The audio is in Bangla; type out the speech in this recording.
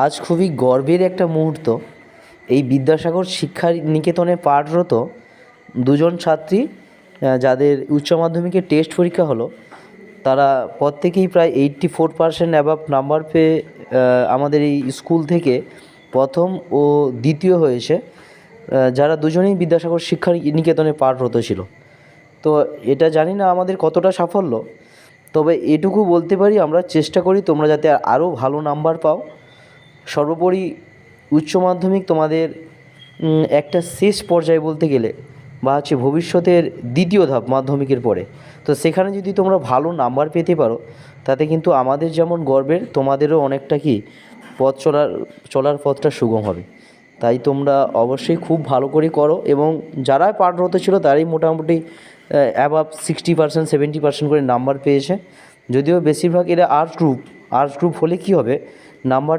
আজ খুবই গর্বের একটা মুহূর্ত। এই বিদ্যাসাগর শিক্ষা নিকেতনে পাঠরত দুজন ছাত্রী যাদের উচ্চ মাধ্যমিকের টেস্ট পরীক্ষা হলো, তারা প্রত্যেকেই প্রায় 84% অ্যাবাভ নাম্বার পেয়ে আমাদের এই স্কুল থেকে প্রথম ও দ্বিতীয় হয়েছে, যারা দুজনেই বিদ্যাসাগর শিক্ষা নিকেতনে পাঠরত ছিল। তো এটা জানি না আমাদের কতটা সাফল্য, তবে এটুকু বলতে পারি আমরা চেষ্টা করি তোমরা যাতে আরও ভালো নাম্বার পাও। সর্বোপরি উচ্চ মাধ্যমিক তোমাদের একটা শেষ পর্যায়ে বলতে গেলে, বা হচ্ছে ভবিষ্যতের দ্বিতীয় ধাপ মাধ্যমিকের পরে। তো সেখানে যদি তোমরা ভালো নাম্বার পেতে পারো, তাতে কিন্তু আমাদের যেমন গর্বের, তোমাদেরও অনেকটা কি পথ চলার পথটা সুগম হবে। তাই তোমরা অবশ্যই খুব ভালো করে করো, এবং যারা পাঠরত ছিল তারাই মোটামুটি অ্যাবাভ 60% 70% করে নাম্বার পেয়েছে। যদিও বেশিরভাগ এরা আর্টস গ্রুপ হলে কী হবে, নাম্বার